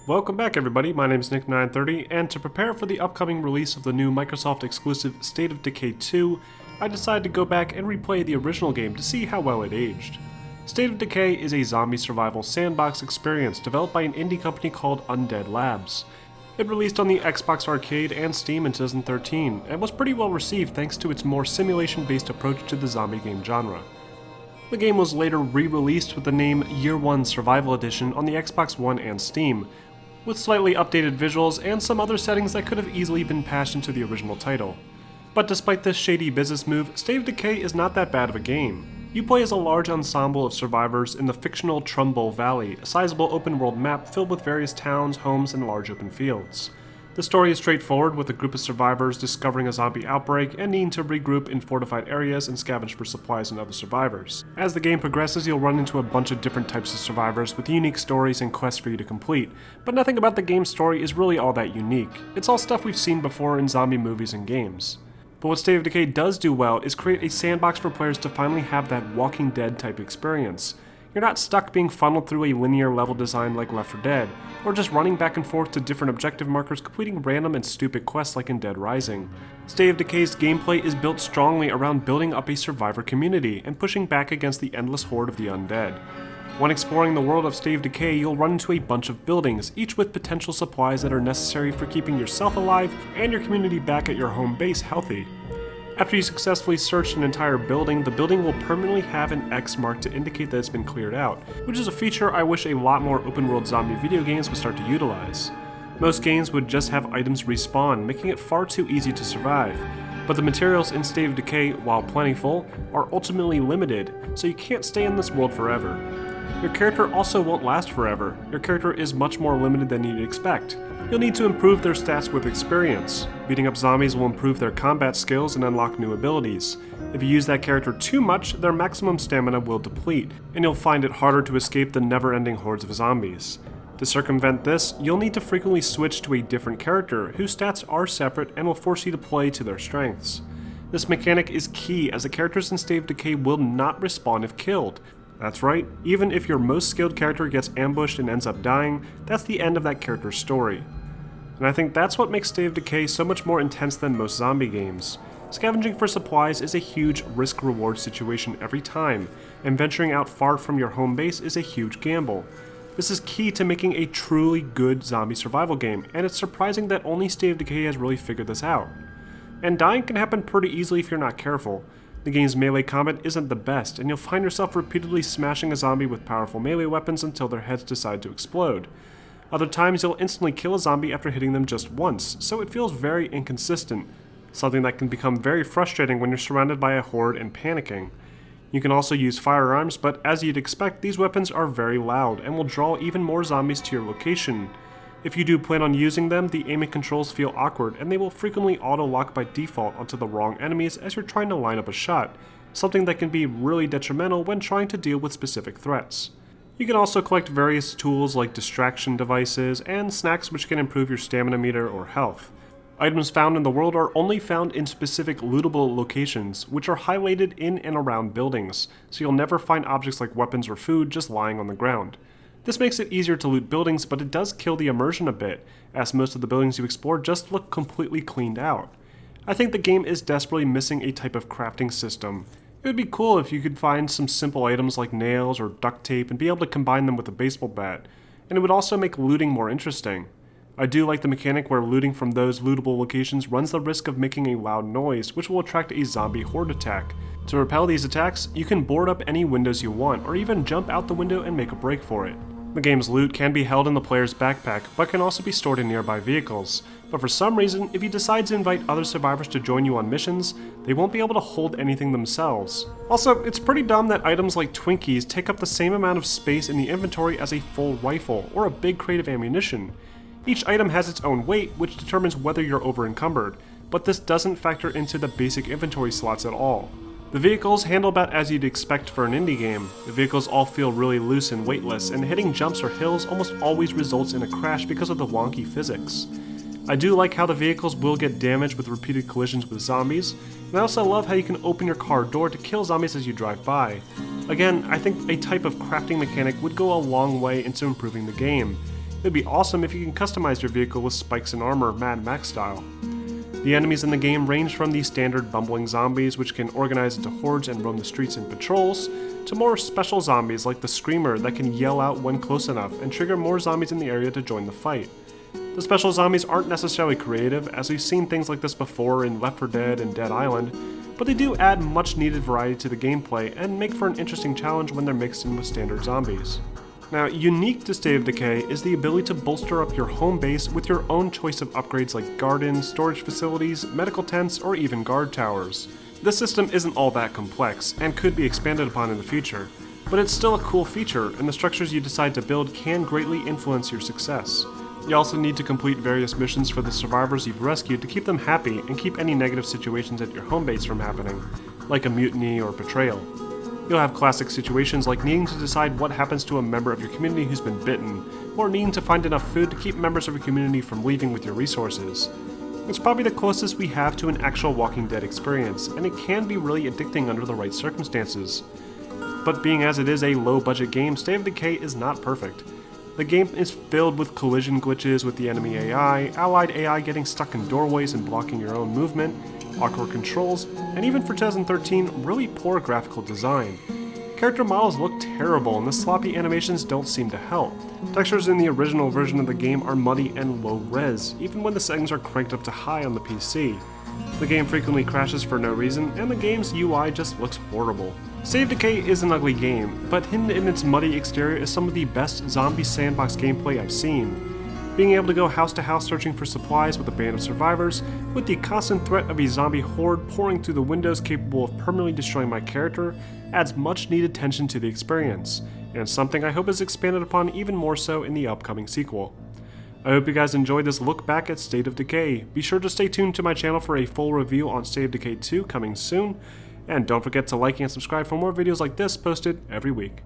Welcome back everybody, my name is Nick930, and to prepare for the upcoming release of the new Microsoft exclusive State of Decay 2, I decided to go back and replay the original game to see how well it aged. State of Decay is a zombie survival sandbox experience developed by an indie company called Undead Labs. It released on the Xbox Arcade and Steam in 2013, and was pretty well received thanks to its more simulation-based approach to the zombie game genre. The game was later re-released with the name Year 1 Survival Edition on the Xbox One and Steam, with slightly updated visuals and some other settings that could have easily been patched into the original title. But despite this shady business move, State of Decay is not that bad of a game. You play as a large ensemble of survivors in the fictional Trumbull Valley, a sizable open-world map filled with various towns, homes, and large open fields. The story is straightforward, with a group of survivors discovering a zombie outbreak and needing to regroup in fortified areas and scavenge for supplies and other survivors. As the game progresses, you'll run into a bunch of different types of survivors with unique stories and quests for you to complete, but nothing about the game's story is really all that unique. It's all stuff we've seen before in zombie movies and games. But what State of Decay does do well is create a sandbox for players to finally have that Walking Dead type experience. You're not stuck being funneled through a linear level design like Left 4 Dead, or just running back and forth to different objective markers completing random and stupid quests like in Dead Rising. State of Decay's gameplay is built strongly around building up a survivor community and pushing back against the endless horde of the undead. When exploring the world of State of Decay, you'll run into a bunch of buildings, each with potential supplies that are necessary for keeping yourself alive and your community back at your home base healthy. After you successfully search an entire building, the building will permanently have an X mark to indicate that it's been cleared out, which is a feature I wish a lot more open-world zombie video games would start to utilize. Most games would just have items respawn, making it far too easy to survive, but the materials in State of Decay, while plentiful, are ultimately limited, so you can't stay in this world forever. Your character also won't last forever. Your character is much more limited than you'd expect. You'll need to improve their stats with experience. Beating up zombies will improve their combat skills and unlock new abilities. If you use that character too much, their maximum stamina will deplete, and you'll find it harder to escape the never-ending hordes of zombies. To circumvent this, you'll need to frequently switch to a different character, whose stats are separate and will force you to play to their strengths. This mechanic is key, as the characters in State of Decay will not respawn if killed. That's right, even if your most skilled character gets ambushed and ends up dying, that's the end of that character's story. And I think that's what makes State of Decay so much more intense than most zombie games. Scavenging for supplies is a huge risk-reward situation every time, and venturing out far from your home base is a huge gamble. This is key to making a truly good zombie survival game, and it's surprising that only State of Decay has really figured this out. And dying can happen pretty easily if you're not careful. The game's melee combat isn't the best, and you'll find yourself repeatedly smashing a zombie with powerful melee weapons until their heads decide to explode. Other times you'll instantly kill a zombie after hitting them just once, so it feels very inconsistent, something that can become very frustrating when you're surrounded by a horde and panicking. You can also use firearms, but as you'd expect, these weapons are very loud and will draw even more zombies to your location. If you do plan on using them, the aiming controls feel awkward, and they will frequently auto-lock by default onto the wrong enemies as you're trying to line up a shot, something that can be really detrimental when trying to deal with specific threats. You can also collect various tools like distraction devices and snacks which can improve your stamina meter or health. Items found in the world are only found in specific lootable locations, which are highlighted in and around buildings, so you'll never find objects like weapons or food just lying on the ground. This makes it easier to loot buildings, but it does kill the immersion a bit, as most of the buildings you explore just look completely cleaned out. I think the game is desperately missing a type of crafting system. It would be cool if you could find some simple items like nails or duct tape and be able to combine them with a baseball bat, and it would also make looting more interesting. I do like the mechanic where looting from those lootable locations runs the risk of making a loud noise, which will attract a zombie horde attack. To repel these attacks, you can board up any windows you want, or even jump out the window and make a break for it. The game's loot can be held in the player's backpack, but can also be stored in nearby vehicles. But for some reason, if you decide to invite other survivors to join you on missions, they won't be able to hold anything themselves. Also, it's pretty dumb that items like Twinkies take up the same amount of space in the inventory as a full rifle, or a big crate of ammunition. Each item has its own weight, which determines whether you're over-encumbered, but this doesn't factor into the basic inventory slots at all. The vehicles handle about as you'd expect for an indie game. The vehicles all feel really loose and weightless, and hitting jumps or hills almost always results in a crash because of the wonky physics. I do like how the vehicles will get damaged with repeated collisions with zombies, and I also love how you can open your car door to kill zombies as you drive by. Again, I think a type of crafting mechanic would go a long way into improving the game. It'd be awesome if you can customize your vehicle with spikes and armor, Mad Max style. The enemies in the game range from the standard bumbling zombies, which can organize into hordes and roam the streets in patrols, to more special zombies like the Screamer that can yell out when close enough and trigger more zombies in the area to join the fight. The special zombies aren't necessarily creative, as we've seen things like this before in Left 4 Dead and Dead Island, but they do add much needed variety to the gameplay and make for an interesting challenge when they're mixed in with standard zombies. Now, unique to State of Decay is the ability to bolster up your home base with your own choice of upgrades like gardens, storage facilities, medical tents, or even guard towers. This system isn't all that complex, and could be expanded upon in the future, but it's still a cool feature, and the structures you decide to build can greatly influence your success. You also need to complete various missions for the survivors you've rescued to keep them happy and keep any negative situations at your home base from happening, like a mutiny or betrayal. You'll have classic situations like needing to decide what happens to a member of your community who's been bitten, or needing to find enough food to keep members of your community from leaving with your resources. It's probably the closest we have to an actual Walking Dead experience, and it can be really addicting under the right circumstances. But being as it is a low-budget game, State of Decay is not perfect. The game is filled with collision glitches with the enemy AI, allied AI getting stuck in doorways and blocking your own movement, awkward controls, and even for 2013, really poor graphical design. Character models look terrible and the sloppy animations don't seem to help. Textures in the original version of the game are muddy and low res, even when the settings are cranked up to high on the PC. The game frequently crashes for no reason, and the game's UI just looks horrible. State of Decay is an ugly game, but hidden in its muddy exterior is some of the best zombie sandbox gameplay I've seen. Being able to go house to house searching for supplies with a band of survivors, with the constant threat of a zombie horde pouring through the windows capable of permanently destroying my character, adds much needed tension to the experience, and something I hope is expanded upon even more so in the upcoming sequel. I hope you guys enjoyed this look back at State of Decay. Be sure to stay tuned to my channel for a full review on State of Decay 2 coming soon, and don't forget to like and subscribe for more videos like this posted every week.